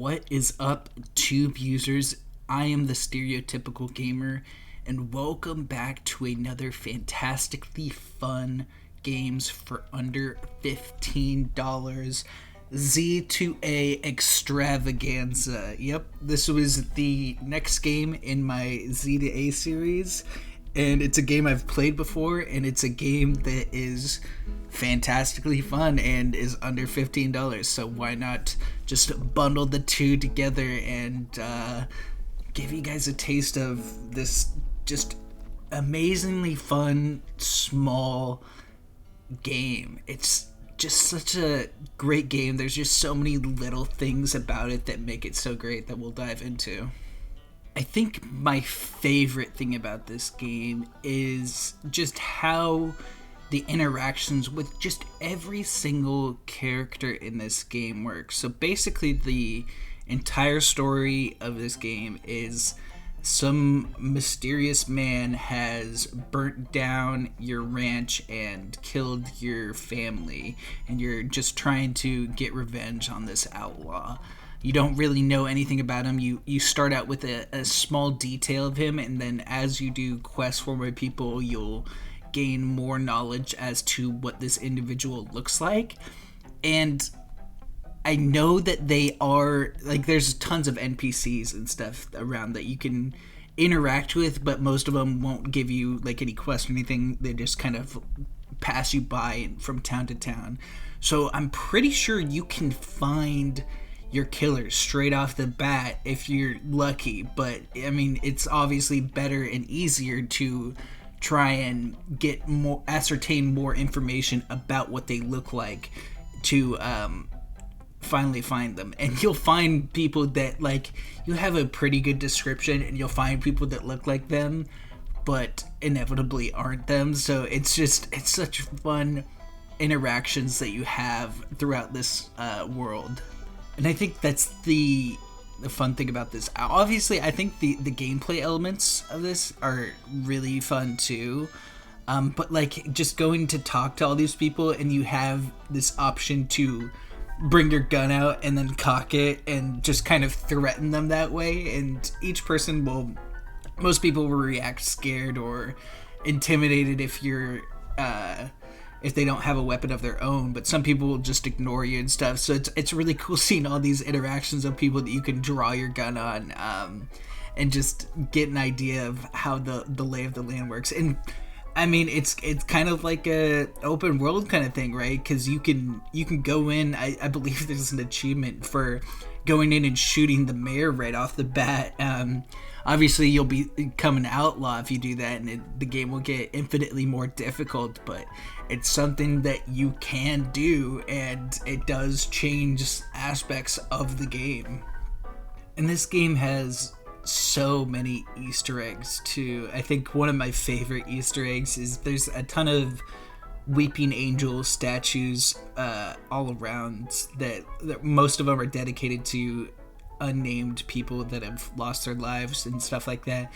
What is up, Tube users? I am the stereotypical gamer, and welcome back to another fantastically fun games for under $15 Z2A Extravaganza. Yep, this was the next game in my Z2A series, and it's a game I've played before, and it's a game that is fantastically fun and is under $15, so why not just bundle the two together and give you guys a taste of this just amazingly fun small game. It's just such a great game. There's just so many little things about it that make it so great that we'll dive into. I think my favorite thing about this game is just how the interactions with just every single character in this game works. So basically the entire story of this game is some mysterious man has burnt down your ranch and killed your family, and you're just trying to get revenge on this outlaw. You don't really know anything about him. You start out with a small detail of him, and then as you do quests for more people, you'll gain more knowledge as to what this individual looks like. And I know that they are, like, there's tons of NPCs and stuff around that you can interact with, but most of them won't give you, like, any quest or anything. They just kind of pass you by from town to town. So I'm pretty sure you can find your killer straight off the bat if you're lucky, but, I mean, it's obviously better and easier to try and get more, ascertain more information about what they look like to finally find them. And you'll find people that, like, you have a pretty good description, and you'll find people that look like them but inevitably aren't them. So it's such fun interactions that you have throughout this world. And I think that's the fun thing about this. Obviously, I think the gameplay elements of this are really fun too. But, like, just going to talk to all these people, and you have this option to bring your gun out and then cock it and just kind of threaten them that way. And each person most people will react scared or intimidated if you're if they don't have a weapon of their own, but some people will just ignore you and stuff. So it's really cool seeing all these interactions of people that you can draw your gun on and just get an idea of how the lay of the land works. And I mean, it's kind of like a open world kind of thing, right? Because you can go in. I believe there's an achievement for going in and shooting the mayor right off the bat. Obviously, you'll become an outlaw if you do that, and the game will get infinitely more difficult, but it's something that you can do, and it does change aspects of the game. And this game has so many Easter eggs, too. I think one of my favorite Easter eggs is there's a ton of weeping angel statues all around that most of them are dedicated to unnamed people that have lost their lives and stuff like that,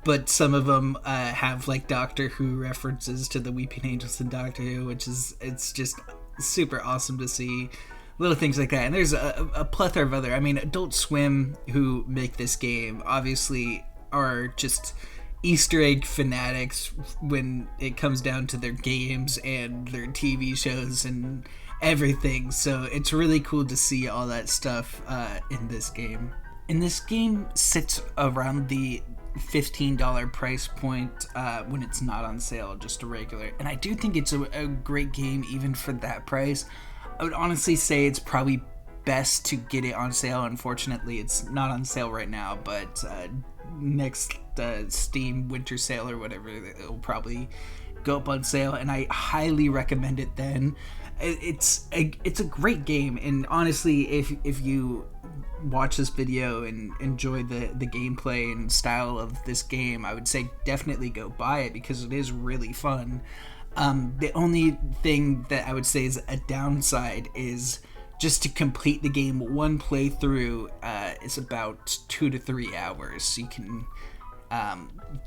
but some of them have, like, Doctor Who references to the weeping angels in Doctor Who, it's just super awesome to see little things like that. And there's a plethora of other, I mean, Adult Swim, who make this game, obviously are just Easter egg fanatics when it comes down to their games and their TV shows and everything. So it's really cool to see all that stuff in this game. And this game sits around the $15 price point when it's not on sale, just a regular. And I do think it's a great game even for that price. I would honestly say it's probably best to get it on sale. Unfortunately, it's not on sale right now, but next Steam winter sale or whatever, it'll probably go up on sale, and I highly recommend it then. It's a great game, and honestly, if you watch this video and enjoy the gameplay and style of this game, I would say definitely go buy it because it is really fun. The only thing that I would say is a downside is just to complete the game one playthrough is about 2 to 3 hours. So you can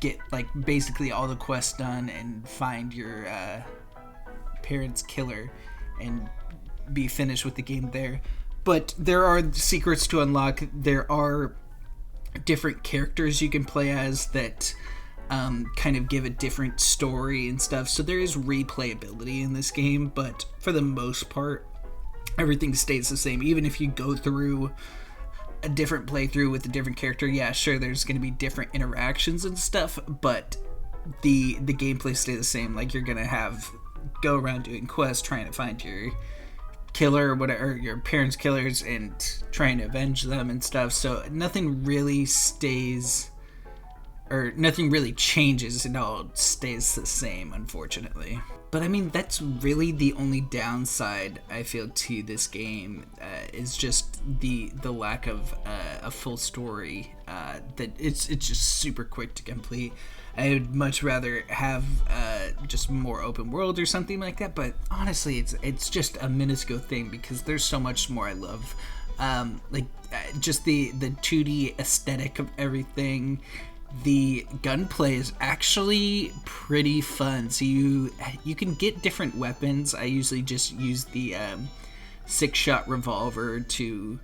get, like, basically all the quests done and find your parents' killer and be finished with the game there. But there are secrets to unlock. There are different characters you can play as that kind of give a different story and stuff. So there is replayability in this game, but for the most part, everything stays the same. Even if you go through a different playthrough with a different character, yeah, sure, there's going to be different interactions and stuff, but the gameplay stays the same. Like, you're going to go around doing quests, trying to find your killer or whatever, your parents' killers, and trying to avenge them and stuff. So nothing really stays, or nothing really changes. It all stays the same, unfortunately. But I mean, that's really the only downside I feel to this game, is just the lack of a full story. That it's just super quick to complete. I would much rather have just more open world or something like that. But honestly, it's just a minuscule thing because there's so much more I love. Just the 2D aesthetic of everything. The gunplay is actually pretty fun. So you can get different weapons. I usually just use the 6-shot revolver to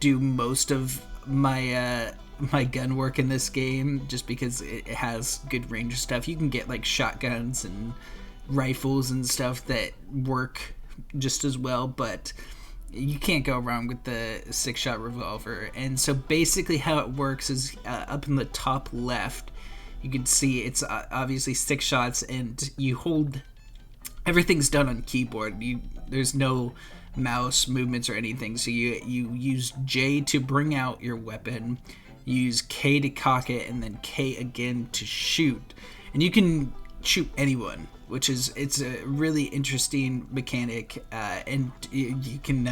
do most of my my gun work in this game, just because it has good range of stuff. You can get like shotguns and rifles and stuff that work just as well, but you can't go wrong with the 6-shot revolver. And so basically how it works is up in the top left, you can see it's obviously 6 shots, and you hold, everything's done on keyboard. There's no mouse movements or anything. So you use J to bring out your weapon, you use K to cock it, and then K again to shoot. And you can shoot anyone, which is, it's a really interesting mechanic, and you can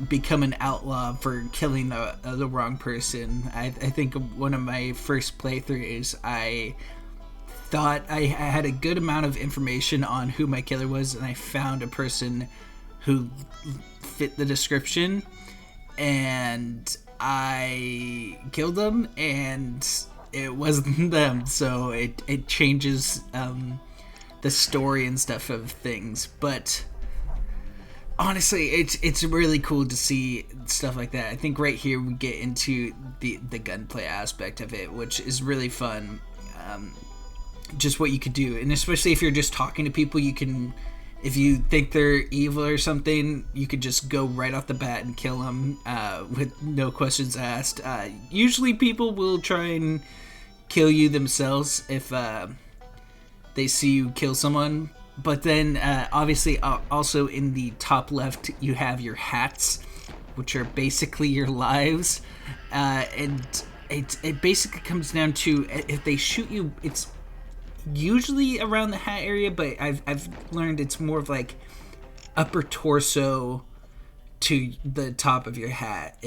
become an outlaw for killing the wrong person. I think one of my first playthroughs, I thought I had a good amount of information on who my killer was, and I found a person who fit the description, and I killed them, and it wasn't them. So it changes the story and stuff of things. But honestly, it's really cool to see stuff like that. I think right here we get into the gunplay aspect of it, which is really fun. Just what you could do, and especially if you're just talking to people, you can, if you think they're evil or something, you could just go right off the bat and kill them with no questions asked. Usually people will try and kill you themselves if they see you kill someone. But then obviously also in the top left you have your hats, which are basically your lives. And it basically comes down to, if they shoot you, it's usually around the hat area, but I've learned it's more of like upper torso to the top of your hat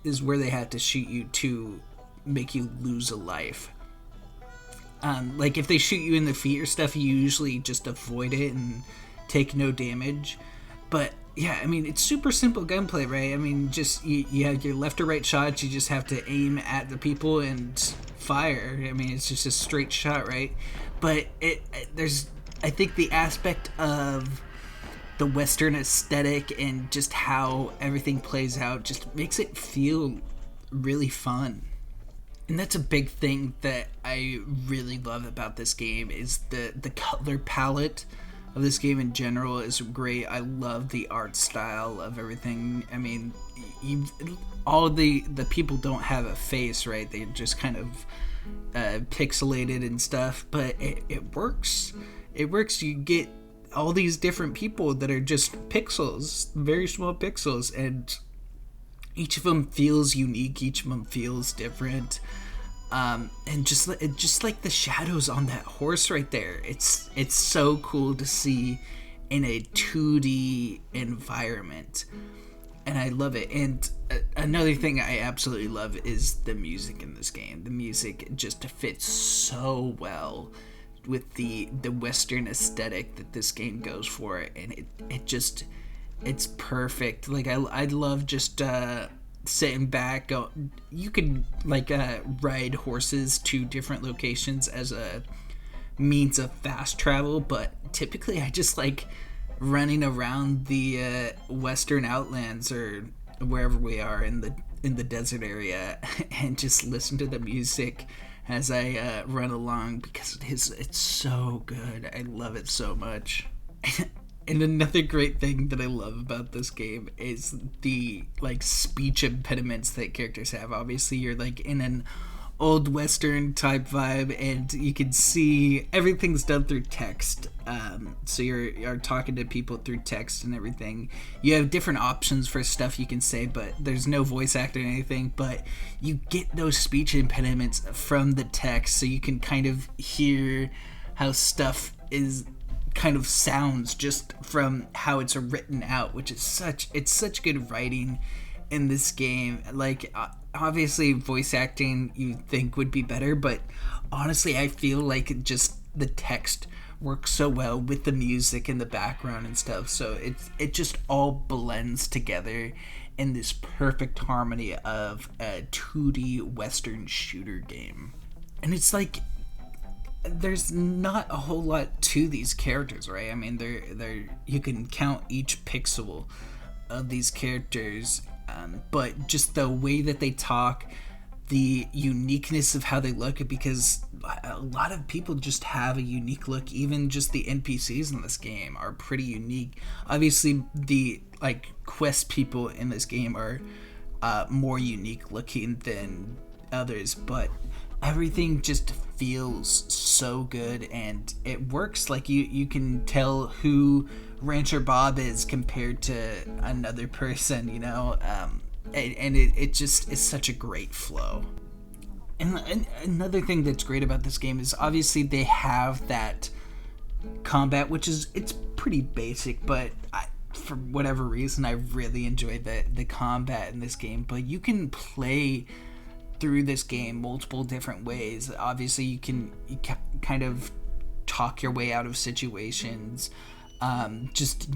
is where they have to shoot you to make you lose a life. Like if they shoot you in the feet or stuff, you usually just avoid it and take no damage. But yeah, I mean, it's super simple gunplay, right? I mean, just you have your left or right shots, you just have to aim at the people and fire. I mean, it's just a straight shot, right? But there's, I think the aspect of the Western aesthetic and just how everything plays out just makes it feel really fun. And that's a big thing that I really love about this game, is the color palette of this game in general is great. I love the art style of everything. I mean, all the people don't have a face, right? They're just kind of pixelated and stuff, but it works. It works. You get all these different people that are just pixels, very small pixels, and each of them feels unique. Each of them feels different. And just like the shadows on that horse right there, it's so cool to see in a 2D environment, and I love it. And another thing I absolutely love is the music in this game. The music just fits so well with the Western aesthetic that this game goes for, and it's perfect. Like I love just sitting back. You could like ride horses to different locations as a means of fast travel, but typically I just like running around the Western Outlands or wherever we are in the desert area and just listen to the music as I run along, because it's so good. I love it so much. And another great thing that I love about this game is the like speech impediments that characters have. Obviously, you're like in an old Western type vibe, and you can see everything's done through text. So you're talking to people through text and everything. You have different options for stuff you can say, but there's no voice acting or anything. But you get those speech impediments from the text, so you can kind of hear how stuff is kind of sounds just from how it's written out, which is such good writing in this game. Like, obviously voice acting you think would be better, but honestly I feel like just the text works so well with the music in the background and stuff, so it just all blends together in this perfect harmony of a 2D Western shooter game. And it's like there's not a whole lot to these characters, right? I mean, they're you can count each pixel of these characters, but just the way that they talk, the uniqueness of how they look, because a lot of people just have a unique look. Even just the NPCs in this game are pretty unique. Obviously, the like quest people in this game are more unique looking than others, but everything just feels so good, and it works. Like you can tell who Rancher Bob is compared to another person, you know, and it just is such a great flow. And another thing that's great about this game is obviously they have that combat, which is it's pretty basic, but for whatever reason I really enjoy the combat in this game. But you can play through this game multiple different ways. Obviously you kind of talk your way out of situations. Just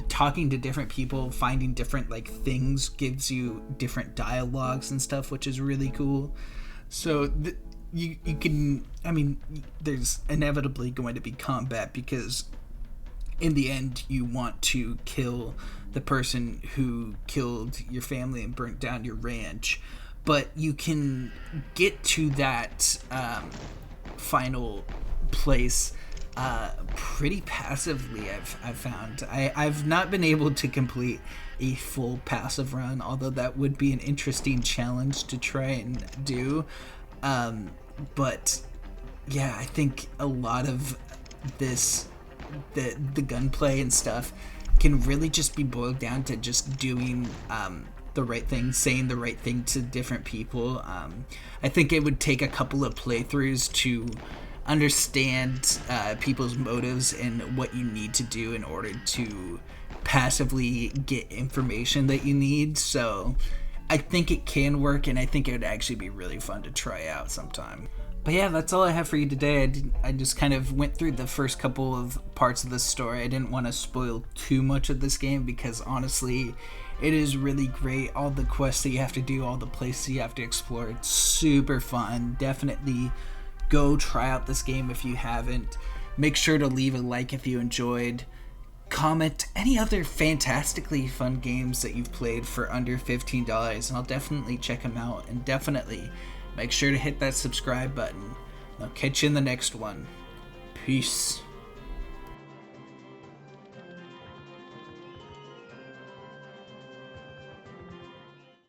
talking to different people, finding different like things gives you different dialogues and stuff, which is really cool. So you can, I mean, there's inevitably going to be combat, because in the end you want to kill the person who killed your family and burnt down your ranch. But you can get to that final place pretty passively, I've found. I've not been able to complete a full passive run, although that would be an interesting challenge to try and do. But yeah, I think a lot of this, the gunplay and stuff, can really just be boiled down to just doing the right thing, saying the right thing to different people. I think it would take a couple of playthroughs to understand people's motives and what you need to do in order to passively get information that you need. So I think it can work, and I think it would actually be really fun to try out sometime. But yeah, that's all I have for you today. I just kind of went through the first couple of parts of the story. I didn't want to spoil too much of this game, because honestly it is really great. All the quests that you have to do, all the places you have to explore, it's super fun. Definitely go try out this game if you haven't. Make sure to leave a like if you enjoyed. Comment any other fantastically fun games that you've played for under $15, and I'll definitely check them out. And definitely make sure to hit that subscribe button. I'll catch you in the next one. Peace.